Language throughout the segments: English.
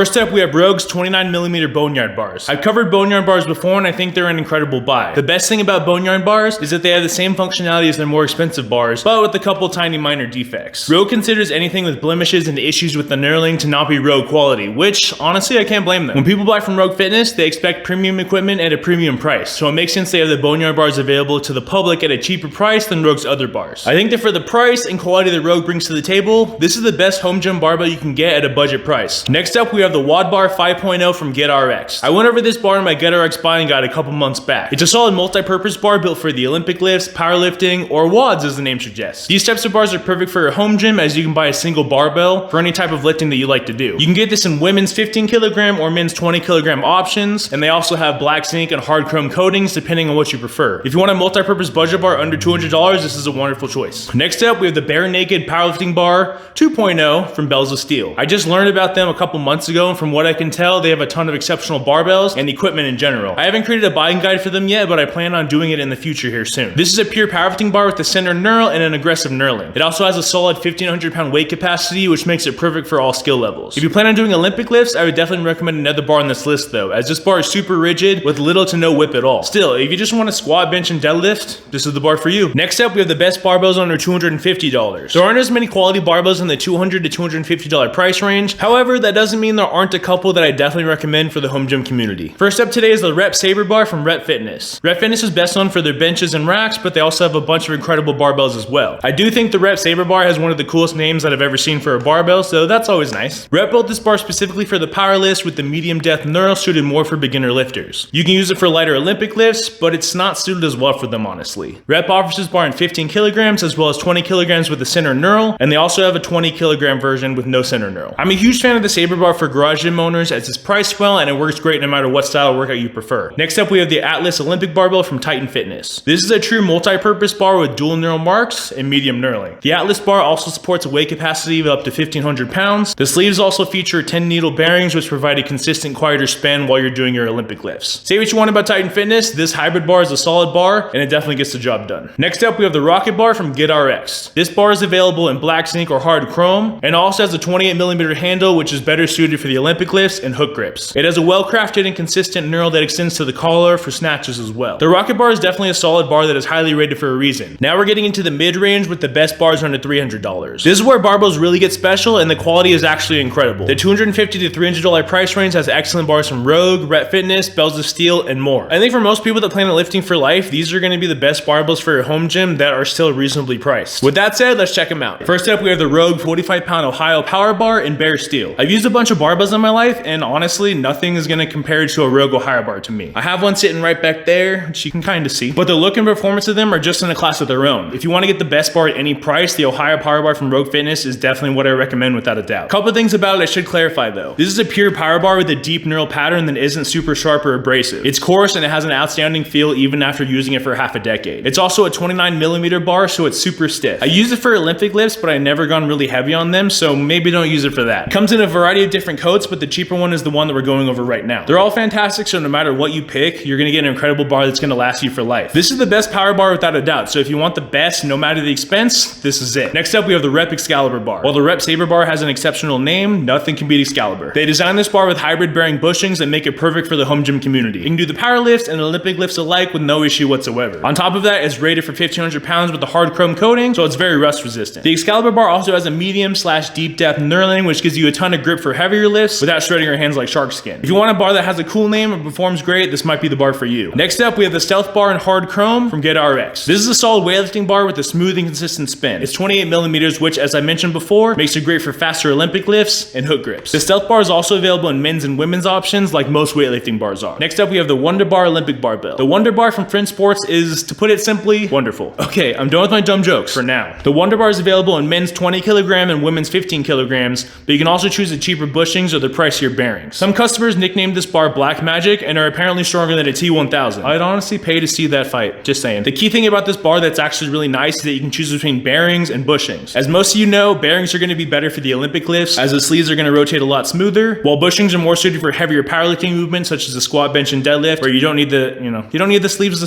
First up, we have RX'd 29mm Boneyard bars. I've covered Boneyard bars before and I think they're an incredible buy. The best thing about Boneyard bars is that they have the same functionality as their more expensive bars, but with a couple tiny minor defects. RX'd considers anything with blemishes and issues with the knurling to not be RX'd quality, which honestly I can't blame them. When people buy from RX'd Fitness, they expect premium equipment at a premium price, so it makes sense they have the Boneyard bars available to the public at a cheaper price than RX'd other bars. I think that for the price and quality that RX'd brings to the table, this is the best home gym barbell you can get at a budget price. Next up, we have the WOD Bar 5.0 from RX'd. I went over this bar in my RX'd buying guide a couple months back. It's a solid multi-purpose bar built for the Olympic lifts, powerlifting, or WODs as the name suggests. These types of bars are perfect for your home gym as you can buy a single barbell for any type of lifting that you like to do. You can get this in women's 15 kilogram or men's 20 kilogram options, and they also have black zinc and hard chrome coatings depending on what you prefer. If you want a multi-purpose budget bar under $200, this is a wonderful choice. Next up, we have the Barenaked Powerlifting Bar 2.0 from Bells of Steel. I just learned about them a couple months ago, and from what I can tell, they have a ton of exceptional barbells and equipment in general. I haven't created a buying guide for them yet, but I plan on doing it in the future here soon. This is a pure powerlifting bar with a center knurl and an aggressive knurling. It also has a solid 1,500 pound weight capacity, which makes it perfect for all skill levels. If you plan on doing Olympic lifts, I would definitely recommend another bar on this list though, as this bar is super rigid with little to no whip at all. Still, if you just want to squat, bench, and deadlift, this is the bar for you. Next up, we have the best barbells under $250. There aren't as many quality barbells in the $200 to $250 price range. However, that doesn't mean there aren't a couple that I definitely recommend for the home gym community. First up today is the Sabre Bar from RX'd Fitness. RX'd Fitness is best known for their benches and racks, but they also have a bunch of incredible barbells as well. I do think the RX'd Sabre Bar has one of the coolest names that I've ever seen for a barbell, so that's always nice. RX'd built this bar specifically for the power lifts with the medium depth knurl suited more for beginner lifters. You can use it for lighter Olympic lifts, but it's not suited as well for them honestly. RX'd offers this bar in 15 kilograms as well as 20 kilograms with a center knurl, and they also have a 20 kilogram version with no center knurl. I'm a huge fan of the Sabre Bar for garage gym owners as it's priced well and it works great no matter what style of workout you prefer. Next up, we have the Atlas Olympic Barbell from Titan Fitness. This is a true multi-purpose bar with dual knurl marks and medium knurling. The Atlas bar also supports a weight capacity of up to 1,500 pounds. The sleeves also feature 10 needle bearings which provide a consistent quieter spin while you're doing your Olympic lifts. Say what you want about Titan Fitness, this hybrid bar is a solid bar and it definitely gets the job done. Next up, we have the Rocket Bar from RX'd. This bar is available in black zinc or hard chrome and also has a 28mm handle which is better suited for the Olympic lifts and hook grips. It has a well-crafted and consistent knurl that extends to the collar for snatches as well. The Rocket Bar is definitely a solid bar that is highly rated for a reason. Now we're getting into the mid-range with the best bars under $300. This is where barbells really get special and the quality is actually incredible. The $250 to $300 price range has excellent bars from RX'd Fitness, Bells of Steel, and more. I think for most people that plan on lifting for life, these are going to be the best barbells for your home gym that are still reasonably priced. With that said, let's check them out. First up, we have the RX'd 45-pound Ohio Power Bar in bare steel. I've used a bunch of barbells in my life and honestly, nothing is going to compare to a RX'd Ohio bar to me. I have one sitting right back there, which you can kind of see, but the look and performance of them are just in a class of their own. If you want to get the best bar at any price, the Ohio Power Bar from RX'd Fitness is definitely what I recommend without a doubt. Couple things about it I should clarify though. This is a pure power bar with a deep knurl pattern that isn't super sharp or abrasive. It's coarse and it has an outstanding feel even after using it for half a decade. It's also a 29mm bar, so it's super stiff. I use it for Olympic lifts, but I've never gone really heavy on them, so maybe don't use it for that. It comes in a variety of different coats, but the cheaper one is the one that we're going over right now. They're all fantastic, so no matter what you pick, you're gonna get an incredible bar that's gonna last you for life. This is the best power bar without a doubt, so if you want the best, no matter the expense, this is it. Next up, we have the Excalibur Bar. While the Sabre Bar has an exceptional name, nothing can beat Excalibur. They designed this bar with hybrid bearing bushings that make it perfect for the home gym community. You can do the power lifts and Olympic lifts alike with no issue whatsoever. On top of that, it's rated for 1,500 pounds with a hard chrome coating, so it's very rust resistant. The Excalibur Bar also has a medium/deep depth knurling, which gives you a ton of grip for heavier lifts without shredding your hands like shark skin. If you want a bar that has a cool name and performs great, this might be the bar for you. Next up, we have the Stealth Bar in hard chrome from RX'd. This is a solid weightlifting bar with a smooth and consistent spin. It's 28mm, which as I mentioned before, makes it great for faster Olympic lifts and hook grips. The Stealth Bar is also available in men's and women's options like most weightlifting bars are. Next up, we have the Wonder Bar Olympic Barbell. The Wonder Bar from Fringe Sports is, to put it simply, wonderful. Okay, I'm done with my dumb jokes for now. The Wonder Bar is available in men's 20 kilogram and women's 15 kilograms, but you can also choose the cheaper bushings or the pricier bearings. Some customers nicknamed this bar Black Magic and are apparently stronger than a T1000. I'd honestly pay to see that fight, just saying. The key thing about this bar that's actually really nice is that you can choose between bearings and bushings. As most of you know, bearings are going to be better for the Olympic lifts as the sleeves are going to rotate a lot smoother, while bushings are more suited for heavier powerlifting movements such as the squat, bench, and deadlift, where you don't need the, you don't need the sleeves to,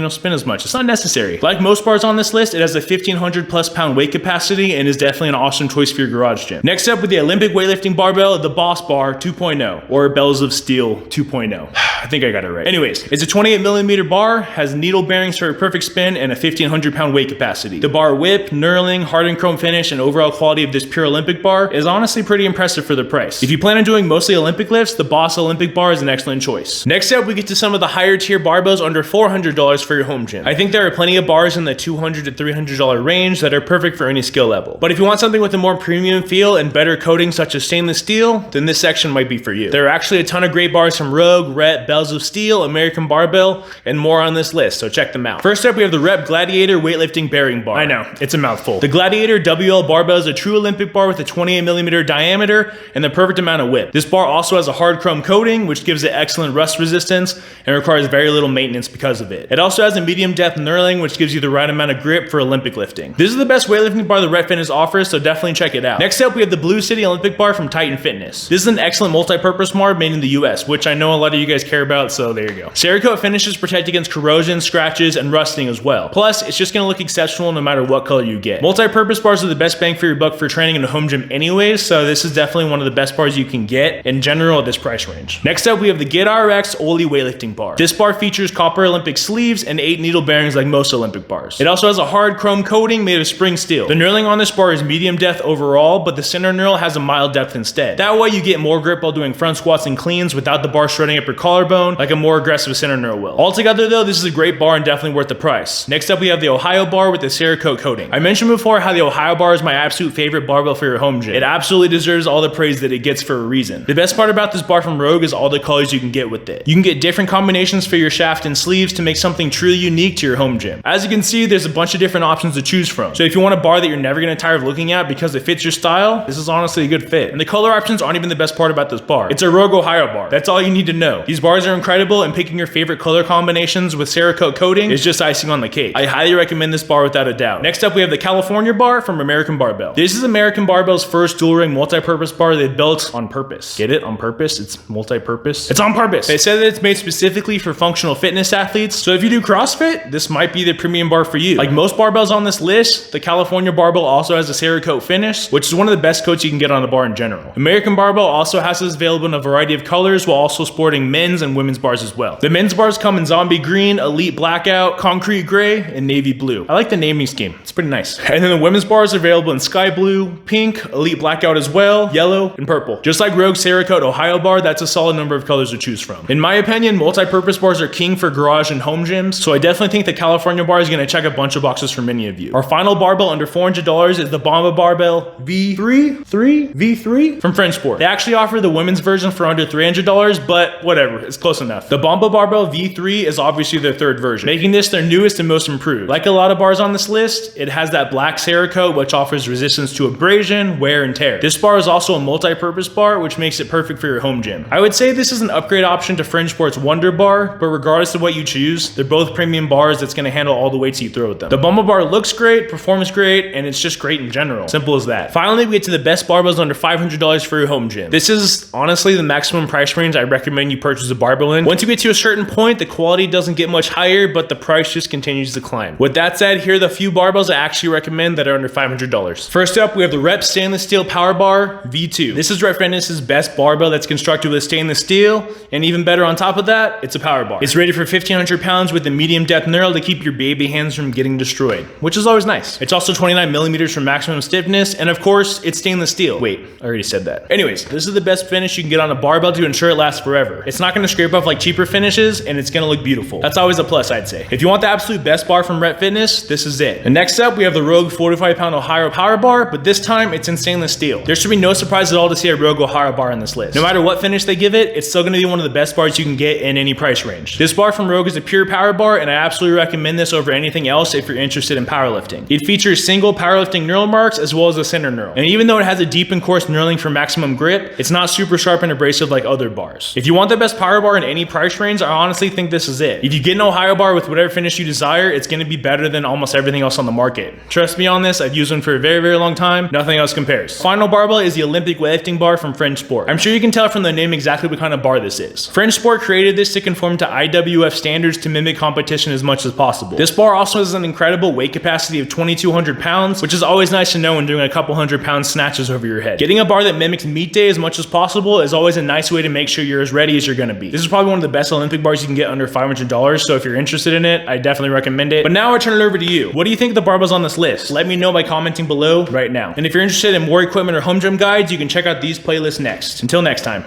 spin as much. It's not necessary. Like most bars on this list, it has a 1,500+ pound weight capacity and is definitely an awesome choice for your garage gym. Next up, with the Olympic weightlifting barbell, the B.o.S Bar 2.0, or Bells of Steel 2.0. I think I got it right. Anyways, it's a 28mm bar, has needle bearings for a perfect spin, and a 1,500 pound weight capacity. The bar whip, knurling, hardened chrome finish, and overall quality of this pure Olympic bar is honestly pretty impressive for the price. If you plan on doing mostly Olympic lifts, the B.o.S Olympic bar is an excellent choice. Next up, we get to some of the higher tier barbells under $400 for your home gym. I think there are plenty of bars in the $200 to $300 range that are perfect for any skill level. But if you want something with a more premium feel and better coating such as stainless steel, then this section might be for you. There are actually a ton of great bars from Rogue, Rep, Bells of Steel, American Barbell, and more on this list, so check them out. First up, we have the Rep Gladiator weightlifting bearing bar. I know, it's a mouthful. The Gladiator WL barbell is a true Olympic bar with a 28mm diameter and the perfect amount of whip. This bar also has a hard chrome coating, which gives it excellent rust resistance and requires very little maintenance because of it. It also has a medium depth knurling, which gives you the right amount of grip for Olympic lifting. This is the best weightlifting bar the Rep Fitness offers, so definitely check it out. Next up, we have the Blue City Olympic bar from Titan Fitness. This is an excellent multi-purpose bar made in the US, which I know a lot of you guys care about, so there you go. Cerakote finishes protect against corrosion, scratches, and rusting as well. Plus, it's just gonna look exceptional no matter what color you get. Multi-purpose bars are the best bang for your buck for training in a home gym anyways, so this is definitely one of the best bars you can get in general at this price range. Next up, we have the Get RX'd WOD weightlifting bar. This bar features copper Olympic sleeves and 8 needle bearings like most Olympic bars. It also has a hard chrome coating made of spring steel. The knurling on this bar is medium depth overall, but the center knurl has a mild depth instead. That way you get more grip while doing front squats and cleans without the bar shredding up your collarbone like a more aggressive center knurl will. Altogether though, this is a great bar and definitely worth the price. Next up, we have the Ohio bar with the Cerakote coating. I mentioned before how the Ohio bar is my absolute favorite barbell for your home gym. It absolutely deserves all the praise that it gets for a reason. The best part about this bar from Rogue is all the colors you can get with it. You can get different combinations for your shaft and sleeves to make something truly unique to your home gym. As you can see, there's a bunch of different options to choose from. So if you want a bar that you're never gonna tire of looking at because it fits your style, this is honestly a good fit. And the color options aren't even the best part about this bar. It's a Rogue Ohio bar. That's all you need to know. These bars are incredible, and picking your favorite color combinations with Cerakote coating is just icing on the cake. I highly recommend this bar without a doubt. Next up, we have the California bar from American Barbell. This is American Barbell's first dual ring multi-purpose bar they built on purpose. Get it? On purpose? It's multi-purpose. It's on purpose. They said that it's made specifically for functional fitness athletes, so if you do CrossFit, this might be the premium bar for you. Like most barbells on this list, the California Barbell also has a Cerakote finish, which is one of the best coats you can get on a bar in general. American Barbell also has this available in a variety of colors while also sporting men's and women's bars as well. The men's bars come in zombie green, elite blackout, concrete gray, and navy blue. I like the naming scheme. It's pretty nice. And then the women's bars are available in sky blue, pink, elite blackout as well, yellow, and purple. Just like Rogue Cerakote Ohio bar, that's a solid number of colors to choose from. In my opinion, multi-purpose bars are king for garage and home gyms, so I definitely think the California bar is going to check a bunch of boxes for many of you. Our final barbell under $400 is the Bomba Barbell V3 from Fringe Sport. They actually offer the women's version for under $300, but whatever, it's close enough. The Bomba Barbell V3 is obviously their third version, making this their newest and most improved. Like a lot of bars on this list, it has that black Cerakote, which offers resistance to abrasion, wear, and tear. This bar is also a multi-purpose bar, which makes it perfect for your home gym. I would say this is an upgrade option to Fringe Sport's Wonder Bar, but regardless of what you choose, they're both premium bars that's going to handle all the weights you throw at them. The Bomba Bar looks great, performs great, and it's just great in general. Simple as that. Finally, we get to the best barbells under $500 for your home gym. This is honestly the maximum price range I recommend you purchase a barbell in. Once you get to a certain point, the quality doesn't get much higher, but the price just continues to climb. With that said, here are the few barbells I actually recommend that are under $500. First up, we have the Rep Stainless Steel Power Bar V2. This is Rep Fitness's best barbell that's constructed with stainless steel, and even better on top of that, it's a power bar. It's rated for 1,500 pounds with a medium depth knurl to keep your baby hands from getting destroyed, which is always nice. It's also 29mm for maximum stiffness, and of course, it's stainless steel. Wait, I already said that. Anyways, this is the best finish you can get on a barbell to ensure it lasts forever. It's not going to scrape off like cheaper finishes, and it's going to look beautiful. That's always a plus, I'd say. If you want the absolute best bar from Rep Fitness, this is it. And next up, we have the Rogue 45-pound Ohio Power Bar, but this time it's in stainless steel. There should be no surprise at all to see a Rogue Ohio bar on this list. No matter what finish they give it, it's still going to be one of the best bars you can get in any price range. This bar from Rogue is a pure power bar, and I absolutely recommend this over anything else if you're interested in powerlifting. It features single powerlifting knurl marks as well as a center knurl. And even though it has a deep and coarse knurling for maximum grip, it's not super sharp and abrasive like other bars. If you want the best power bar in any price range, I honestly think this is it. If you get an Ohio bar with whatever finish you desire, it's gonna be better than almost everything else on the market. Trust me on this, I've used one for a very, very long time. Nothing else compares. Final barbell is the Olympic weightlifting bar from Fringe Sport. I'm sure you can tell from the name exactly what kind of bar this is. Fringe Sport created this to conform to IWF standards to mimic competition as much as possible. This bar also has an incredible weight capacity of 2,200 pounds, which is always nice to know when doing a couple 100-pound snatches over your head. Getting a bar that mimics meet day as much as possible is always a nice way to make sure you're as ready as you're gonna be. This is probably one of the best Olympic bars you can get under $500, so if you're interested in it, I definitely recommend it. But now I turn it over to you. What do you think of the barbells on this list? Let me know by commenting below right now. And if you're interested in more equipment or home gym guides, you can check out these playlists next. Until next time.